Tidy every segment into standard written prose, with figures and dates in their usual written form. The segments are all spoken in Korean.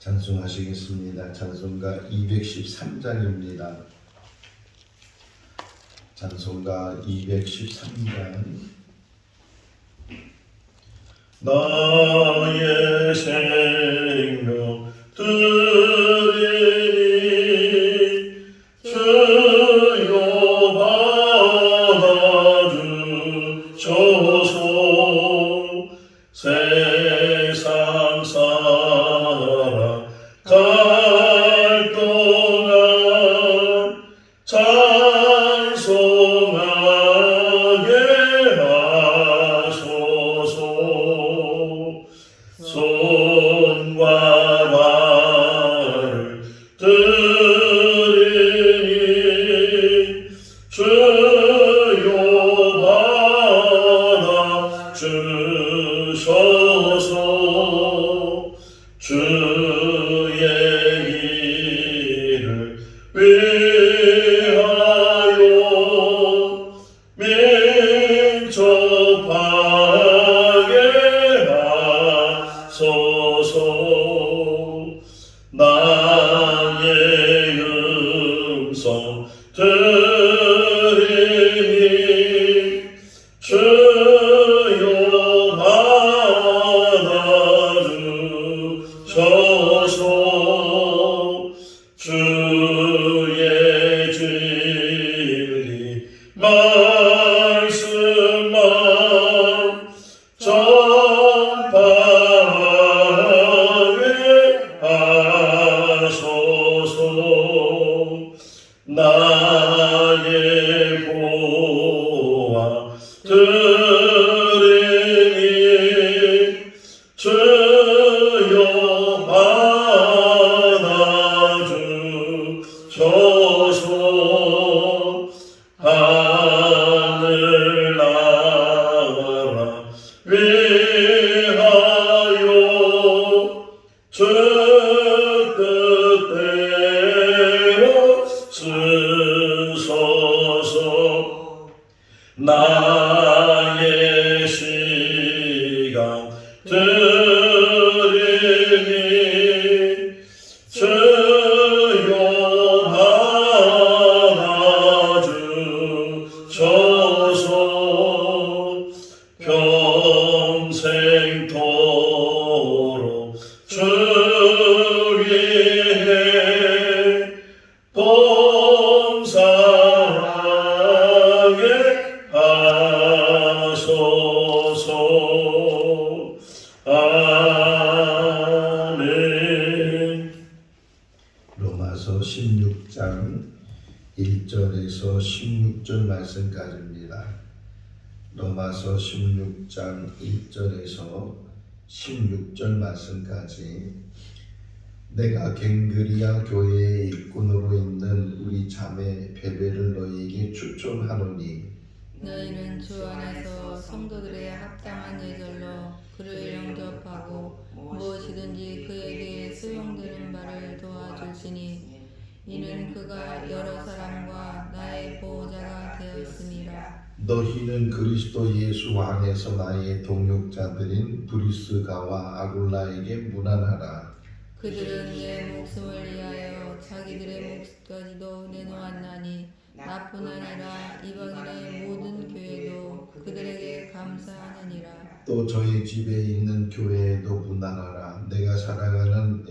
찬송하시겠습니다. 찬송가 213장입니다. 찬송가 213장. 나의 생명 드리니 주여 받아주소서. 세상 살아갈 동안 찬송하게 하소서. 손과 발을 드리니 주여 받아주소서. 주의 일을 위하여 민첩하게 하소서. 나의 음성 들으니 주여 받아주소서. 주의 진리 말씀만 전파하게 하소서. 나의 보아 들으니 주여 받아주소서. 하늘나라 위하여 주 뜻대로 쓰소서. 나의 시간 들으니 주여 받아주소서. 평생토록 주 위에 봉사하게 하소서. 아멘. 로마서 16장 1절에서 16절 말씀까지입니다. 로마서 16장 1절에서 16절 말씀까지. 내가 갱그리아 교회의 일꾼으로 있는 우리 자매 베베를 너희에게 추천하노니 너희는 주 안에서 성도들의 합당한 예절로 그를 영접하고 무엇이든지 그에게 수용되는 바를 도와줄지니 이는 그가 여러 사람과 나의 보호자가 되었음이라. 너희는 그리스도 예수 안에서 나의 동역자들인 브리스가와 아굴라에게 문안하라. 그들은 내 목숨을 위하여 자기들의 목숨까지도 내놓았나니 나뿐 아니라 이방인의 모든 교회도 그들에게 감사하느니라. 또 저희 집에 있는 교회에도 문안하라. 내가 사랑하는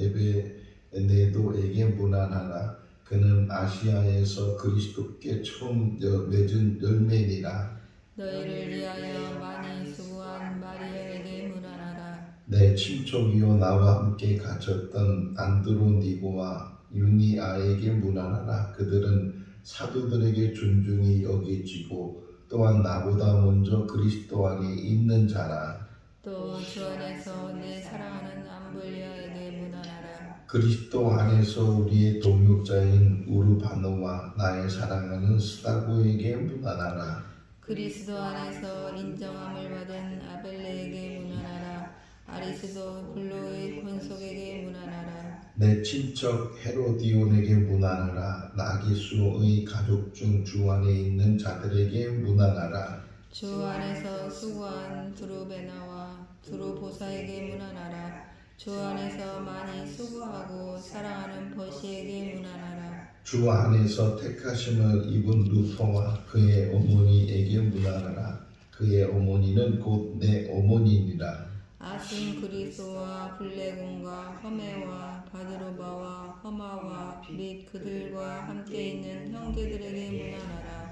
에베네도에게 문안하라. 그는 아시아에서 그리스도께 처음 맺은 열매니라. 너희를 위하여 많이 수고한 마리아에게 문안하라. 내 친척이요 나와 함께 갇혔던 안드로니고와 유니아에게 문안하라. 그들은 사도들에게 존중이 여겨지고 또한 나보다 먼저 그리스도 안에 있는 자라. 또 주 안에서 내 사랑하는 암블리아에게 문안하라. 그리스도 안에서 우리의 동역자인 우르바노와 나의 사랑하는 스다고에게 문안하라. 그리스도 안에서 인정함을 받은 아벨레에게 문안하라. 아리스도 블로의 권속에게 문안하라. 내 친척 헤로디온에게 문안하라. 나기수의 가족 중 주 안에 있는 자들에게 문안하라. 주 안에서 수고한 두루베나와 두루보사에게 문안하라. 주 안에서 많이 수고하고 사랑하는 버시에게 문안하라. 주 안에서 택하심을 입은 루터와 그의 어머니에게 문안하라. 그의 어머니는 곧 내 어머니니라. 아신 그리스와 블레곤과 허메와 바드로바와 허마와 및 그들과 함께 있는 형제들에게 문안하라.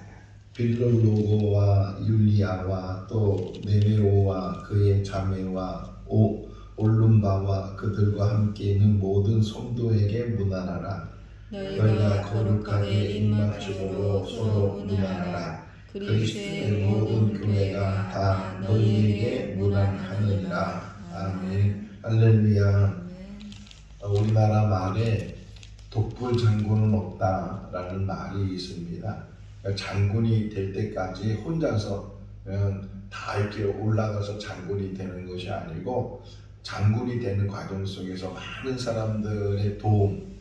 빌롤로고와 율리아와 또 네메오와 그의 자매와 올룸바와 그들과 함께 있는 모든 성도에게 문안하라. 너희가 거룩하게 입맞춤으로 서로 문안하라. 그리스도의 모든 교회가 다 너희에게 문안하느니라. 아멘. 할렐루야. 우리나라 말에 독불 장군은 없다라는 말이 있습니다. 그러니까 장군이 될 때까지 혼자서 그냥 다 이렇게 올라가서 장군이 되는 것이 아니고, 장군이 되는 과정 속에서 많은 사람들의 도움,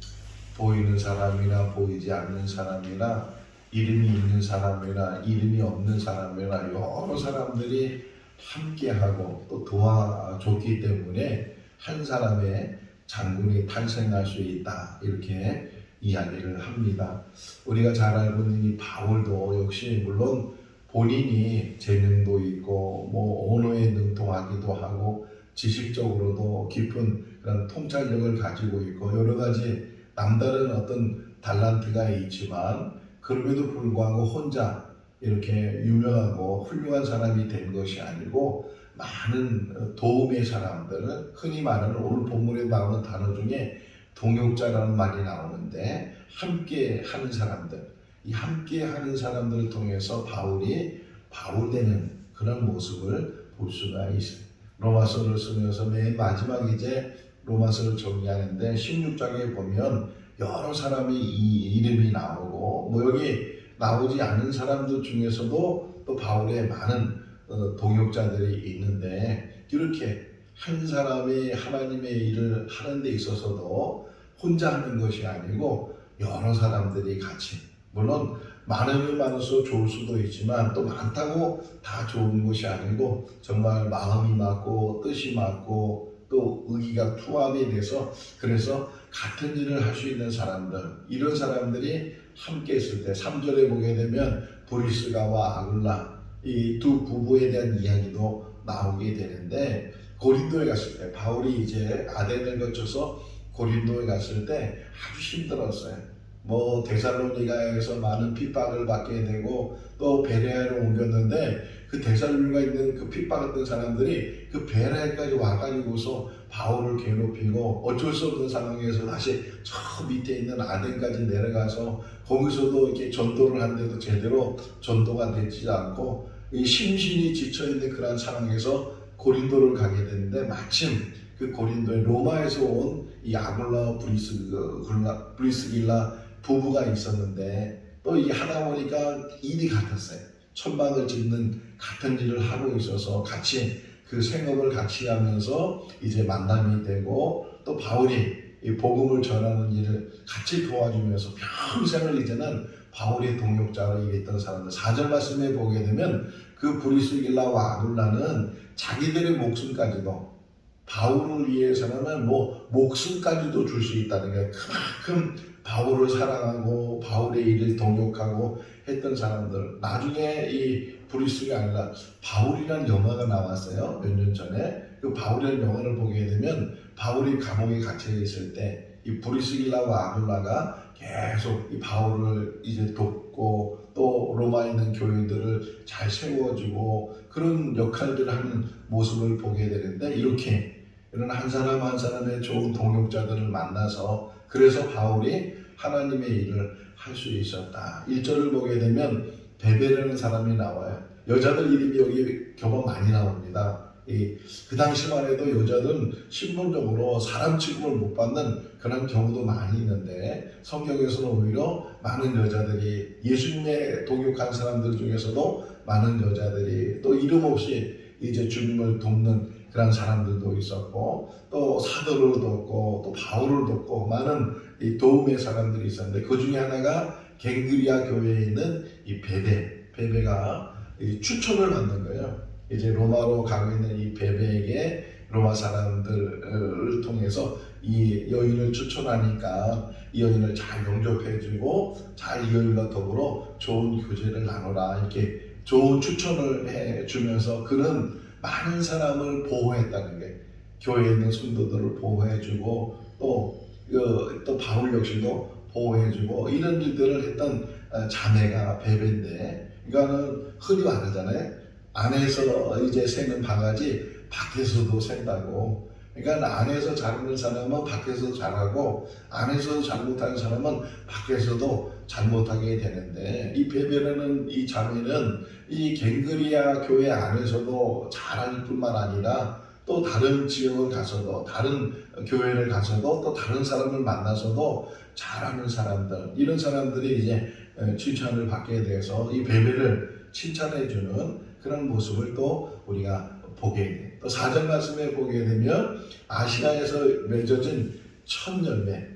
보이는 사람이나 보이지 않는 사람이나 이름이 있는 사람이나 이름이 없는 사람이나 여러 사람들이 함께하고 또 도와줬기 때문에 한 사람의 장군이 탄생할 수 있다, 이렇게 이야기를 합니다. 우리가 잘 알고 있는 이 바울도 역시 물론 본인이 재능도 있고 뭐 언어에 능통하기도 하고 지식적으로도 깊은 그런 통찰력을 가지고 있고 여러 가지 남다른 어떤 달란트가 있지만, 그럼에도 불구하고 혼자 이렇게 유명하고 훌륭한 사람이 된 것이 아니고 많은 도움의 사람들, 흔히 말하는 오늘 본문에 나오는 단어 중에 동역자라는 말이 나오는데, 함께 하는 사람들, 이 함께 하는 사람들을 통해서 바울이 바울되는 그런 모습을 볼 수가 있어요. 로마서를 쓰면서 맨 마지막 이제 로마서를 정리하는데 16장에 보면 여러 사람의 이름이 나오고 뭐 여기 나오지 않은 사람들 중에서도 또 바울의 많은 동역자들이 있는데, 이렇게 한 사람이 하나님의 일을 하는 데 있어서도 혼자 하는 것이 아니고 여러 사람들이 같이, 물론 많으면 많을수록 좋을 수도 있지만 또 많다고 다 좋은 것이 아니고 정말 마음이 맞고 뜻이 맞고 또 의기가 투합이 돼서 그래서 같은 일을 할 수 있는 사람들, 이런 사람들이 함께 있을 때 3절에 보게 되면 브리스가와 아굴라, 이 두 부부에 대한 이야기도 나오게 되는데, 고린도에 갔을 때 바울이 이제 아덴을 거쳐서 고린도에 갔을 때 아주 힘들었어요. 뭐 데살로니가에서 많은 핍박을 받게 되고 또 베레아로 옮겼는데, 그 데살로니가 있는 그 핍박했던 사람들이 그 베레아까지 와가지고서 바울을 괴롭히고 어쩔 수 없는 상황에서 다시 저 밑에 있는 아덴까지 내려가서 거기서도 이렇게 전도를 하는데도 제대로 전도가 되지 않고 심신이 지쳐있는 그런 상황에서 고린도를 가게 되는데, 마침 그 고린도에 로마에서 온 이 아굴라와 브리스길라 부부가 있었는데, 또 이 하다 보니까 일이 같았어요. 천막을 짓는 같은 일을 하고 있어서 같이 그 생업을 같이 하면서 이제 만남이 되고, 또 바울이 이 복음을 전하는 일을 같이 도와주면서 평생을 이제는 바울의 동역자로 일했던 사람들. 4절 말씀에 보게 되면 그 브리스길라와 아굴라는 자기들의 목숨까지도, 바울을 위해서는 뭐 목숨까지도 줄 수 있다는 게, 그만큼 바울을 사랑하고 바울의 일을 동역하고 했던 사람들. 나중에 이 브리스가 아니라 바울이라는 영화가 나왔어요. 몇 년 전에. 그 바울이라는 영화를 보게 되면 바울이 감옥에 갇혀 있을 때 이 브리스길라와 아굴라가 계속 이 바울을 이제 돕고 또 로마에 있는 교인들을 잘 세워주고 그런 역할들을 하는 모습을 보게 되는데, 이렇게 이런 한 사람 한 사람의 좋은 동역자들을 만나서 그래서 바울이 하나님의 일을 할 수 있었다. 1절을 보게 되면 베베라는 사람이 나와요. 여자들 이름이 여기 교본 많이 나옵니다. 그 당시만 해도 여자들은 신분적으로 사람 취급을 못 받는 그런 경우도 많이 있는데, 성경에서는 오히려 많은 여자들이, 예수님의 동역한 사람들 중에서도 많은 여자들이 또 이름 없이 이제 주님을 돕는 그런 사람들도 있었고, 또 사도를 돕고 또 바울을 돕고 많은 이 도움의 사람들이 있었는데, 그 중에 하나가 갱그리아 교회에 있는 이 베베가 추천을 받는 거예요. 이제 로마로 가고 있는 이 베베에게 로마 사람들을 통해서 이 여인을 추천하니까 이 여인을 잘 영접해주고 잘 이 여인과 더불어 좋은 교제를 나눠라 이렇게 좋은 추천을 해주면서 그는 많은 사람을 보호했다는 게 교회에 있는 성도들을 보호해주고 또 바울 역시도 보호해주고 이런 일들을 했던 자매가 베베인데 이거는 흔히 말하잖아요. 안에서 이제 새는 바가지 밖에서도 샌다고. 그러니까 안에서 잘하는 사람은 밖에서도 잘하고 안에서 잘못하는 사람은 밖에서도 잘못하게 되는데 이 베베라는 이 자매는 이 갱그리아 교회 안에서도 잘할 뿐만 아니라 또 다른 지역을 가서도 다른 교회를 가서도 또 다른 사람을 만나서도 잘하는 사람들 이런 사람들이 이제 칭찬을 받게 돼서 이 베베를 칭찬해주는 그런 모습을 또 우리가 보게 돼. 또 4절 말씀에 보게 되면 아시아에서 맺어진 첫 열매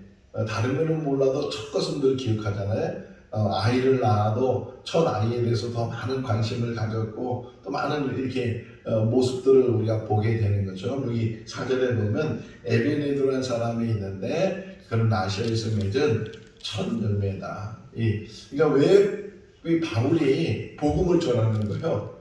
다른 거는 몰라도 첫 것은 늘 기억하잖아요. 아이를 낳아도 첫 아이에 대해서 더 많은 관심을 가졌고 또 많은 이렇게 모습들을 우리가 보게 되는 거죠. 여기 4절에 보면 에베네도라는 사람이 있는데 그는 아시아에서 맺은 첫 열매다. 그러니까 왜 바울이 복음을 전하는 거예요?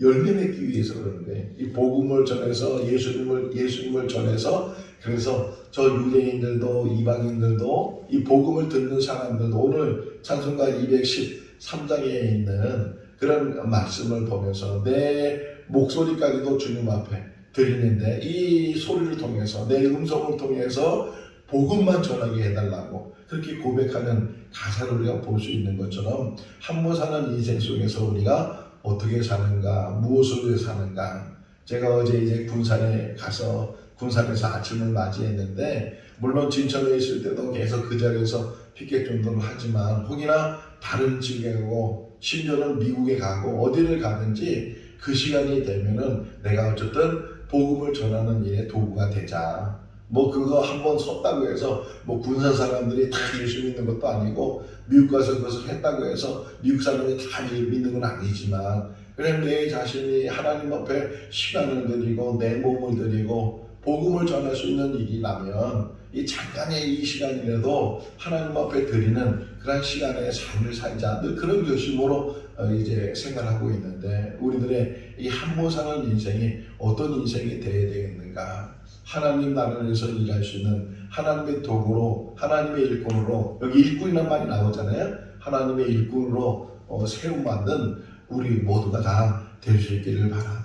열매 맺기 위해서 그러는 거예요. 이 복음을 전해서 예수님을 전해서 그래서 저 유대인들도 이방인들도 이 복음을 듣는 사람들도 오늘 찬송가 213장에 있는 그런 말씀을 보면서 내 목소리까지도 주님 앞에 드리는데 이 소리를 통해서 내 음성을 통해서 복음만 전하게 해달라고 그렇게 고백하는 가사를 우리가 볼 수 있는 것처럼 한번 사는 인생 속에서 우리가 어떻게 사는가, 무엇을 위해 사는가. 제가 어제 이제 군산에 가서 군산에서 아침을 맞이했는데 물론 진천에 있을 때도 계속 그 자리에서 피켓 정도를 하지만 혹이나 다른 지역에 가고 심지어는 미국에 가고 어디를 가든지 그 시간이 되면은 내가 어쨌든 복음을 전하는 일에 도구가 되자. 그거 한번 섰다고 해서 군산 사람들이 다 예수 믿는 것도 아니고 미국 가서 그것을 했다고 해서 미국 사람이 다 믿는 건 아니지만 그냥 내 자신이 하나님 앞에 시간을 드리고 내 몸을 드리고 복음을 전할 수 있는 일이라면 이 잠깐의 이 시간이라도 하나님 앞에 드리는 그런 시간의 삶을 살자 늘 그런 결심으로 이제 생활하고 있는데 우리들의 이 한 번 사는 인생이 어떤 인생이 되어야 되겠는가. 하나님 나라에서 일할 수 있는 하나님의 도구로 하나님의 일꾼으로 여기 일꾼이란 말이 나오잖아요. 하나님의 일꾼으로 세움받는 우리 모두가 다 될 수 있기를 바랍니다.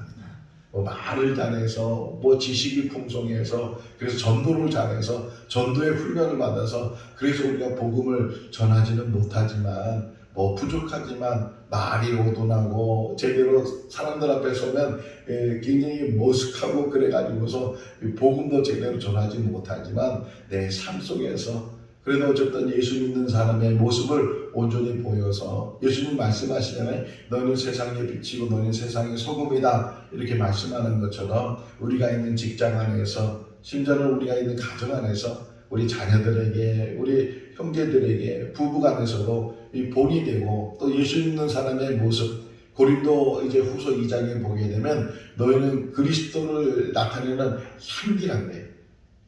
말을 잘해서 지식이 풍성해서 그래서 전도를 잘해서 전도의 훈련을 받아서 그래서 우리가 복음을 전하지는 못하지만 부족하지만 말이 오도나고 제대로 사람들 앞에 서면 굉장히 머쓱하고 그래가지고서 복음도 제대로 전하지 못하지만 내 삶 속에서 그래도 어쨌든 예수 믿는 사람의 모습을 온전히 보여서 예수님 말씀하시잖아요. 너는 세상의 빛이고 너는 세상의 소금이다 이렇게 말씀하는 것처럼 우리가 있는 직장 안에서 심지어는 우리가 있는 가정 안에서 우리 자녀들에게 우리 형제들에게 부부간에서도 이 본이 되고 또 예수 믿는 사람의 모습 고린도 이제 후서 2장에 보게 되면 너희는 그리스도를 나타내는 향기란 거예요.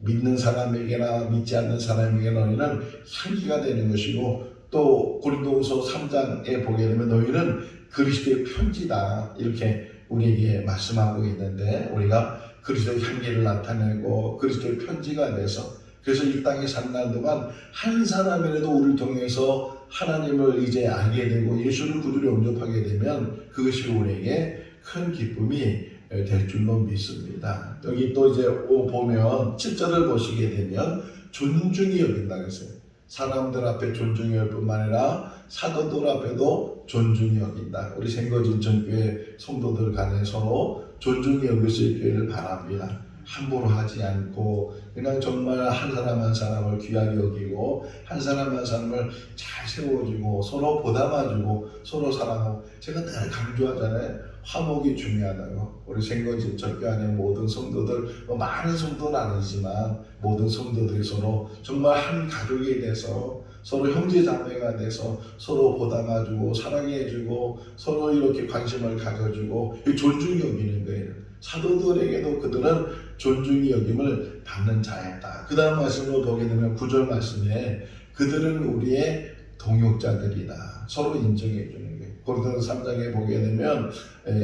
믿는 사람에게나 믿지 않는 사람에게 너희는 향기가 되는 것이고 또 고린도후서 3장에 보게 되면 너희는 그리스도의 편지다 이렇게 우리에게 말씀하고 있는데 우리가 그리스도의 향기를 나타내고 그리스도의 편지가 돼서 그래서 이 땅에 사는 날 동안 한 사람이라도 우리를 통해서 하나님을 이제 알게 되고 예수를 구주로 영접하게 되면 그것이 우리에게 큰 기쁨이 될 줄로 믿습니다. 여기 또 이제 보면 7절을 보시게 되면 존중히 여긴다 그랬어요. 사람들 앞에 존중히 여길 뿐만 아니라 사도들 앞에도 존중히 여긴다. 우리 생거진천교회 성도들 간에 서로 존중히 여길 수 있기를 바랍니다. 함부로 하지 않고 그냥 정말 한 사람 한 사람을 귀하게 여기고 한 사람 한 사람을 잘 세워주고 서로 보담아주고 서로 사랑하고 제가 늘 강조하잖아요. 화목이 중요하다고. 우리 생거진천교 안에 모든 성도들 많은 성도는 아니지만 모든 성도들이 서로 정말 한 가족이 돼서 서로 형제자매가 돼서 서로 보담아주고 사랑해주고 서로 이렇게 관심을 가져주고 존중이 여기는 거예요. 사도들에게도 그들은 존중이 여김을 받는 자였다. 그 다음 말씀을 보게 되면 9절 말씀에 그들은 우리의 동역자들이다. 서로 인정해 주는 거예요. 고린도서 3장에 보게 되면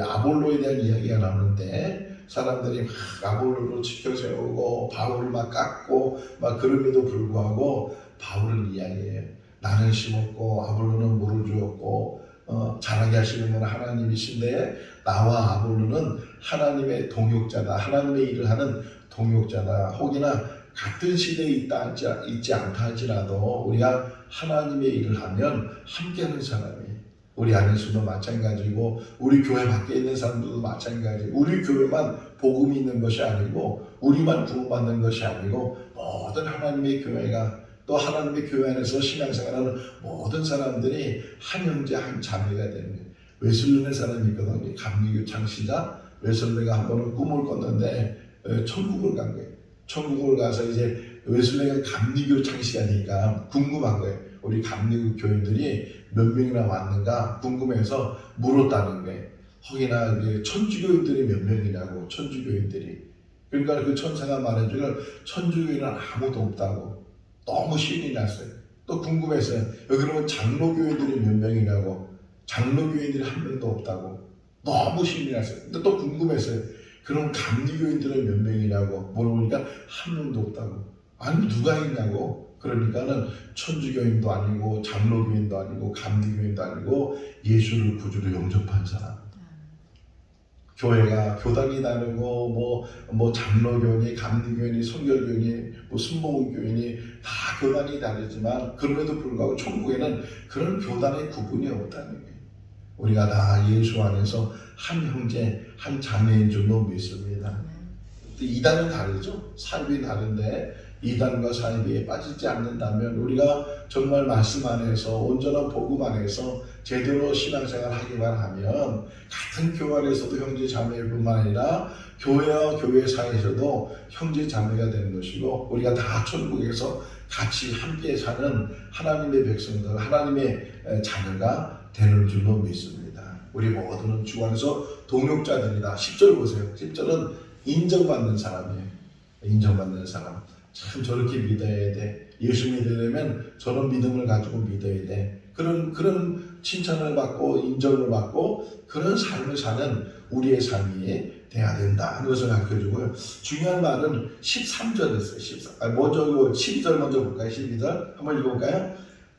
아볼로에 대한 이야기가 나오는데 사람들이 막 아볼로를 지켜 세우고 바울을 막 깎고 막 그럼에도 불구하고 바울은 이야기해요. 나는 심었고 아볼로는 물을 주었고 자라게 하시는 분은 하나님이신데 나와 아볼로는 하나님의 동역자다. 하나님의 일을 하는 동역자다. 혹이나 같은 시대에 있지 않다 할지라도 우리가 하나님의 일을 하면 함께하는 사람이에요. 우리 안에서도 마찬가지고 우리 교회 밖에 있는 사람들도 마찬가지고 우리 교회만 복음이 있는 것이 아니고 우리만 구원받는 것이 아니고 모든 하나님의 교회가 또 하나님의 교회 안에서 신앙생활하는 모든 사람들이 한 형제 한 자매가 되는 거예요. 웨슬레의 사람이 있거든요. 감리교 창시자 웨슬레가 한 번은 꿈을 꿨는데 천국을 간 거예요. 천국을 가서 이제 웨슬레가 감리교 창시자니까 궁금한 거예요. 우리 감리교 교인들이 몇 명이나 왔는가 궁금해서 물었다는 거예요. 혹이나 천주교인들이 몇 명이냐고. 천주교인들이. 그러니까 그 천사가 말해주길 천주교인은 아무도 없다고. 너무 신이 났어요. 또 궁금했어요. 그러면 장로교인들이 몇 명이냐고. 장로교인들이 한 명도 없다고. 너무 신이 났어요. 근데 또 궁금했어요. 그럼 감리교인들은 몇 명이냐고 물어보니까 한 명도 없다고. 아니 누가 있냐고. 그러니까는 천주교인도 아니고 장로교인도 아니고 감리교인도 아니고 예수를 구주로 영접한 사람. 교회가 교단이 다르고 뭐 장로교인이 감리교인이 성결교인이 뭐 순복음교인이 다 교단이 다르지만 그럼에도 불구하고 천국에는 그런 교단의 구분이 없다는 거예요. 우리가 다 예수 안에서 한 형제 한 자매인 줄로 믿습니다. 이단은 다르죠. 사입이 다른데 이단과 사입에 빠지지 않는다면 우리가 정말 말씀 안에서 온전한 복음 안에서 제대로 신앙생활 하기만 하면 같은 교회 안에서도 형제 자매일 뿐만 아니라 교회와 교회 사이에서도 형제 자매가 되는 것이고 우리가 다 천국에서 같이 함께 사는 하나님의 백성들, 하나님의 자녀가 되는 줄로 믿습니다. 우리 모두는 주 안에서 동역자들이다. 10절 보세요. 10절은 인정받는 사람이에요. 인정받는 사람. 참 저렇게 믿어야 돼. 예수 믿으려면 저런 믿음을 가지고 믿어야 돼. 그런 칭찬을 받고 인정을 받고 그런 삶을 사는 우리의 삶이 돼야 된다 하는 것을 가르쳐주고요. 중요한 말은 13절이었어요. 먼저 12절 먼저 볼까요? 12절 한번 읽어볼까요?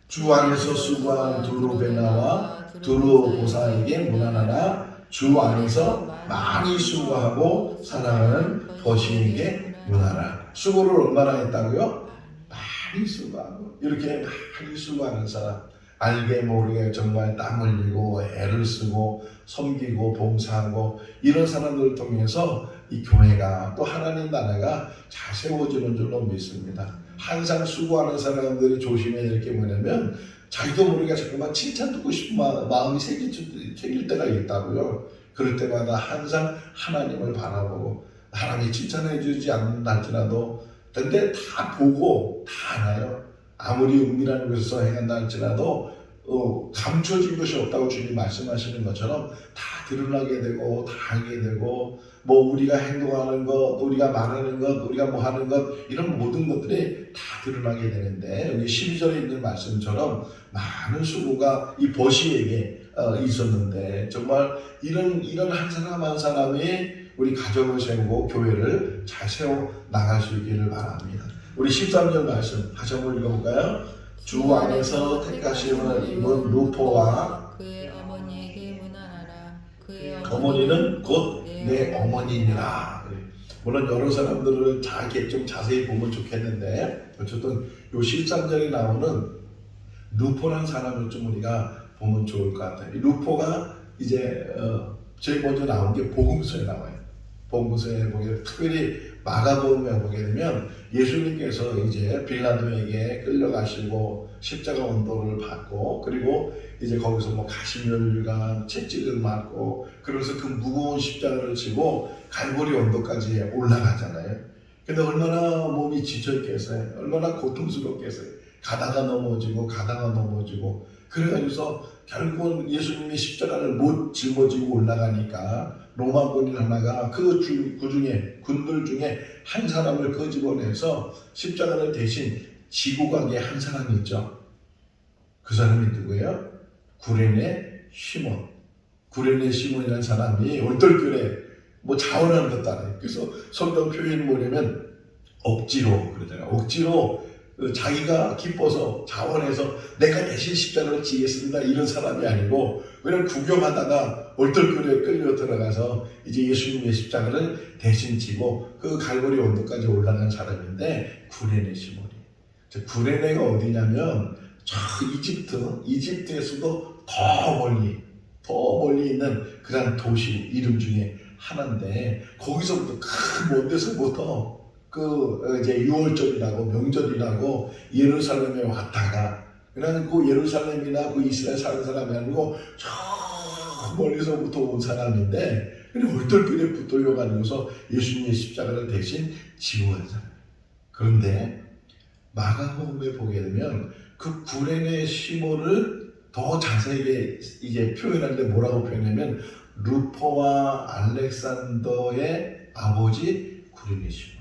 주 안에서 수고한 두루베나와 두루보사에게 문안하라. 주 안에서 많이 수고하고 사랑하는 버시에게 문안하라. 수고를 얼마나 했다고요? 많이 수고하고 이렇게 많이 수고하는 사람 알게 모르게 정말 땀 흘리고 애를 쓰고 섬기고 봉사하고 이런 사람들을 통해서 이 교회가 또 하나님 나라가 잘 세워지는 줄로 믿습니다. 항상 수고하는 사람들이 조심해야 될 게 뭐냐면 자기도 모르게 자꾸만 칭찬 듣고 싶은 마음이 생길 때가 있다고요. 그럴 때마다 항상 하나님을 바라보고 하나님이 칭찬해 주지 않는다 할지라도 근데 다 보고 다 알아요. 아무리 은밀한 곳에서 행한다 할지라도 감춰진 것이 없다고 주님 말씀하시는 것처럼 다 드러나게 되고 다 알게 되고 뭐 우리가 행동하는 것, 우리가 말하는 것, 우리가 뭐 하는 것 이런 모든 것들이 다 드러나게 되는데 여기 12절에 있는 말씀처럼 많은 수고가 이 버시에게 있었는데 정말 이런 한 사람 한 사람이 우리 가정을 세우고 교회를 잘 세워 나갈 수 있기를 바랍니다. 우리 13절 말씀 다시 한번 읽어볼까요? 주 안에서 택하심을 입은 루포와 그의 어머니에게 문안하라. 그의 어머니는 곧 내 어머니니라. 물론 여러 사람들을 좀 자세히 보면 좋겠는데 어쨌든 요 13절에 나오는 루포라는 사람을 좀 우리가 보면 좋을 것 같아요. 이 루포가 이제 제일 먼저 나온 게 복음서에 나와요. 복음서에 보게 특별히 마가복음에 보게 되면 예수님께서 이제 빌라도에게 끌려가시고 십자가 원도를 받고 그리고 이제 거기서 뭐 가시면류관 채찍을 맞고 그러면서 그 무거운 십자가를 지고 갈보리 언덕까지 올라가잖아요. 근데 얼마나 몸이 지쳐있겠어요. 얼마나 고통스럽겠어요. 가다가 넘어지고 그래가지고서 결국은 예수님이 십자가를 못 짊어지고 올라가니까 로마 군인 하나가 그 중에 군들 중에 한 사람을 끄집어내서 십자가를 대신 지고 가게 한 사람이 있죠. 그 사람이 누구예요? 구레네 시몬. 구레네 시몬이라는 사람이 얼떨결에 뭐 자원하는 것도 아니에요. 그래서 성경 표현이 뭐냐면 억지로 그러잖아요. 억지로 자기가 기뻐서 자원해서 내가 대신 십자가를 지겠습니다 이런 사람이 아니고 그냥 구경하다가 얼떨결에 끌려 들어가서 이제 예수님의 십자가를 대신 지고 그 갈보리 언덕까지 올라간 사람인데 구레네 시몬이. 구레네가 어디냐면 저 이집트에서도 더 멀리 있는 그런 도시 이름 중에 하나인데 거기서부터 큰 먼 데서부터 그 이제 유월절이라고 명절이라고 예루살렘에 왔다가 그냥 그 예루살렘이나 그 이스라엘 사는 사람이 아니고 저 멀리서부터 온 사람인데 그냥 얼떨결에 붙들려가면서 예수님의 십자가를 대신 지고 간 사람. 그런데 마가복음에 보게 되면 그 구레네 시몬을 더 자세하게 이제 표현하는데 뭐라고 표현하면 루포와 알렉산더의 아버지 구레네 시몬.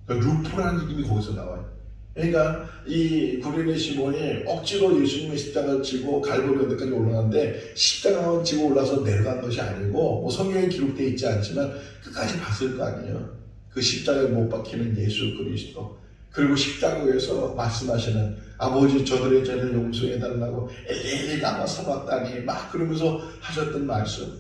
그러니까 루포라는 이름이 거기서 나와요. 그러니까 이 구레네 시몬이 억지로 예수님의 십자가를 지고 갈보리 언덕까지 올라갔는데 십자가만 지고 올라서 내려간 것이 아니고 뭐 성경에 기록되어 있지 않지만 끝까지 봤을 거 아니에요. 그 십자가에 못 박히는 예수 그리스도 그리고 십자가에서 말씀하시는 아버지 저들의 죄를 용서해달라고 엘리 라마 사박다니 막 그러면서 하셨던 말씀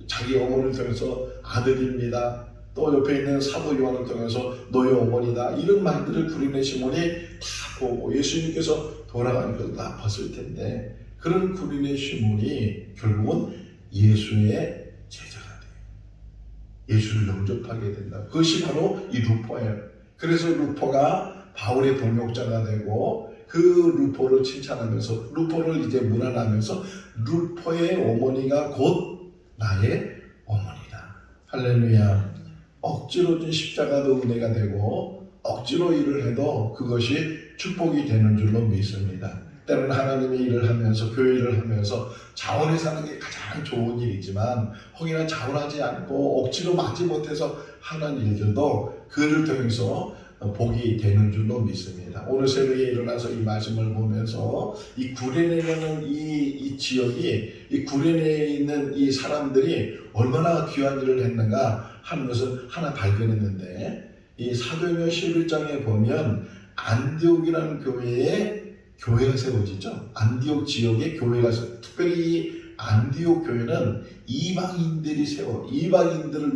자기 어머니를 통해서 아들입니다. 또 옆에 있는 사도 요한을 통해서 너의 어머니다 이런 말들을 구레네 시몬이 다 보고 예수님께서 돌아가는 것을 다 봤을 텐데 그런 구레네 시몬이 결국은 예수의 제자가 돼요. 예수를 영접하게 된다. 그것이 바로 이 루포예요. 그래서 루포가 바울의 동역자가 되고 그 루포를 칭찬하면서 루포를 이제 문안하면서 루포의 어머니가 곧 나의 어머니다. 할렐루야. 억지로 준 십자가도 은혜가 되고 억지로 일을 해도 그것이 축복이 되는 줄로 믿습니다. 때로는 하나님의 일을 하면서 교회 일을 하면서 자원해서 하는 게 가장 좋은 일이지만 혹여나 자원하지 않고 억지로 마지못해서 하는 일들도 그를 통해서 복이 되는 줄로 믿습니다. 오늘 새벽에 일어나서 이 말씀을 보면서 이 구레네라는 이 지역이 이 구레네에 있는 이 사람들이 얼마나 귀한 일을 했는가 하는 것을 하나 발견했는데 이 사도행전 11장에 보면 안디옥이라는 교회가 세워지죠. 안디옥 지역에 교회가 특별히 이 안디옥 교회는 이방인들을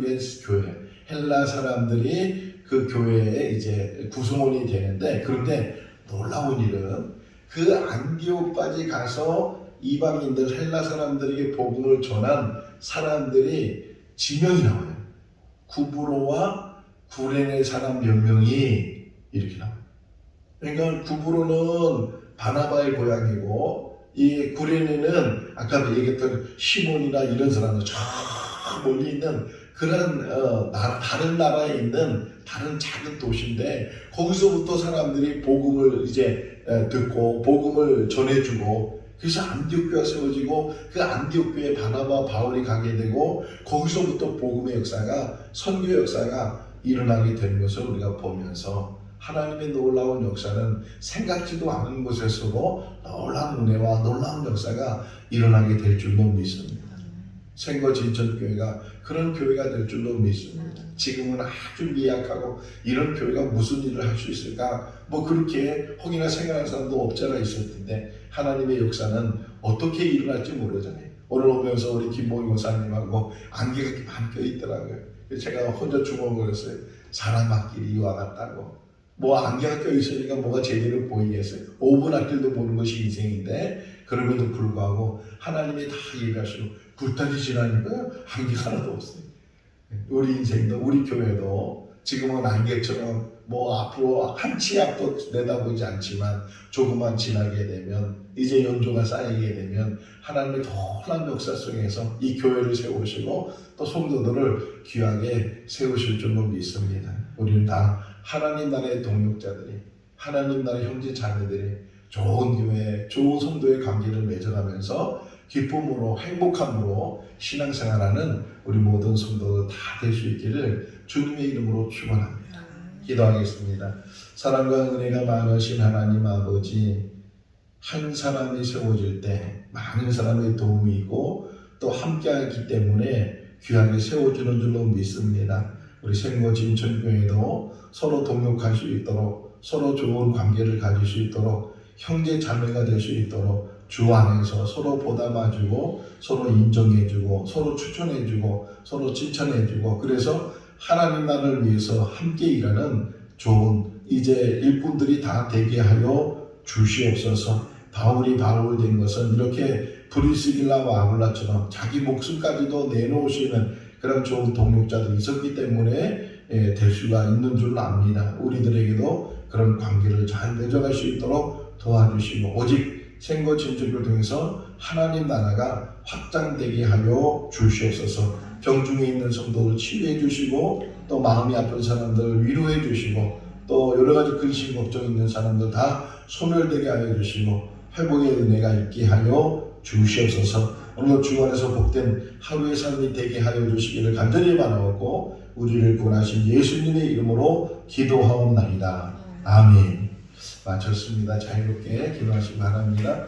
위한 교회. 헬라 사람들이 그 교회에 이제 구성원이 되는데 그런데 놀라운 일은 그 안디옥까지 가서 이방인들 헬라 사람들에게 복음을 전한 사람들이 지명이 나와요. 구브로와 구레네 사람 몇 명이 이렇게 나와요. 그러니까 구브로는 바나바의 고향이고 이 구레네는 아까 얘기했던 시몬이나 이런 사람들 저 멀리 있는 그런 다른 나라에 있는 다른 작은 도시인데 거기서부터 사람들이 복음을 이제 듣고 복음을 전해주고 그래서 안디옥 교회가 세워지고 그 안디옥 교회에 바나바 바울이 가게 되고 거기서부터 복음의 역사가 선교 역사가 일어나게 되는 것을 우리가 보면서 하나님의 놀라운 역사는 생각지도 않은 곳에서도 놀라운 은혜와 놀라운 역사가 일어나게 될 줄로 믿습니다. 생거진천교회가 그런 교회가 될 줄로 믿습니다. 지금은 아주 미약하고 이런 교회가 무슨 일을 할 수 있을까? 뭐 그렇게 혹이나 생각하는 사람도 없잖아 있을 텐데 하나님의 역사는 어떻게 일어날지 모르잖아요. 오늘 오면서 우리 김봉희 목사님하고 안개가 많이 껴있더라고요. 제가 혼자 중얼거렸어요. 사람 앞길이 이와 같다고. 뭐 안개가 껴있으니까 뭐가 제대로 보이겠어요. 5분 앞길도 보는 것이 인생인데 그럼에도 불구하고 하나님이 다 얘기하시고 불타지 지나니까 안개가 하나도 없어요. 우리 인생도 우리 교회도 지금은 안개처럼 뭐 앞으로 한 치 앞도 내다보지 않지만 조금만 지나게 되면 이제 연조가 쌓이게 되면 하나님의 놀라운 역사 속에서 이 교회를 세우시고 또 성도들을 귀하게 세우실 줄로 믿습니다. 우리는 다 하나님 나라의 동역자들이 하나님 나라의 형제 자매들이 좋은 교회, 좋은 성도의 관계를 맺어가면서 기쁨으로 행복함으로 신앙생활하는 우리 모든 성도들 다 될 수 있기를 주님의 이름으로 축원합니다. 기도하겠습니다. 사랑과 은혜가 많으신 하나님 아버지, 한 사람이 세워질 때 많은 사람의 도움이 있고 또 함께하기 때문에 귀하게 세워주는 줄로 믿습니다. 우리 생거지 인천교회도 서로 동역할 수 있도록, 서로 좋은 관계를 가질 수 있도록, 형제 자매가 될 수 있도록 주 안에서 서로 보담해주고 서로 인정해주고 서로 추천해주고 서로 칭찬해주고, 그래서 하나님 나라를 위해서 함께 일하는 좋은 이제 일꾼들이 다 되게 하여 주시옵소서. 바울이 바울 된 것은 이렇게 브리스길라와 아굴라처럼 자기 목숨까지도 내놓으시는 그런 좋은 동역자들이 있었기 때문에 될 수가 있는 줄 압니다. 우리들에게도 그런 관계를 잘 맺어갈 수 있도록 도와주시고, 오직 생거 진주를 통해서 하나님 나라가 확장되게 하여 주시옵소서. 병중에 있는 성도를 치유해 주시고 또 마음이 아픈 사람들을 위로해 주시고 또 여러 가지 근심 걱정 있는 사람들 다 소멸되게 하여 주시고 회복의 은혜가 있게 하여 주시옵소서. 오늘 주 안에서 복된 하루의 삶이 되게 하여 주시기를 간절히 바라옵고 우리를 구원하신 예수님의 이름으로 기도하옵나이다. 아멘. 마쳤습니다. 자유롭게 기도하시기 바랍니다.